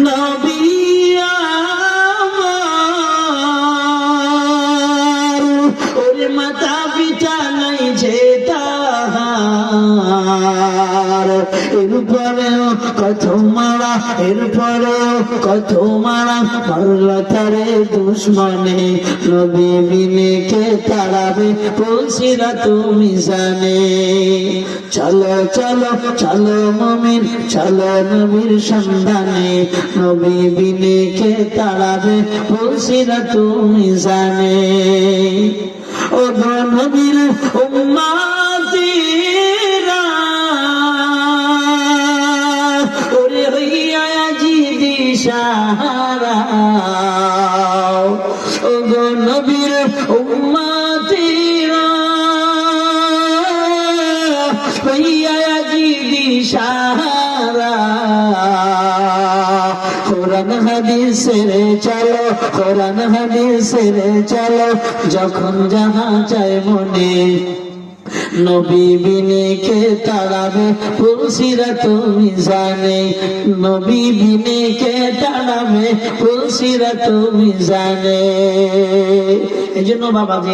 নবী আমার ওরে মাতা পিতা নাই যে তাহার এরপরেও কত মারা মারল তারে দুশ্মনে নবী বিনে কে তাড়াবে পৌঁছিরা তুমি জানে চলো চলো চলো মুমিন চলো নবীর সন্ধানে নবী বিনে কে তাড়াবে পৌঁছিরা তুমি জানে ও নবীর উম্মতিরা ওরে হইয়া আজি দিশাহারা ও নবীর উম্মতিরা হইয়া আজি দিশাহারা কোরআন হাদিসের চলো যখন যাহা চায় মনে নবী বিনে কে তাড়াবে পৌঁছিরা তুমি জানে নবী বিনে কে তাড়াবে পৌঁছিরা তুমি জানে। এই জন্য বাবাজি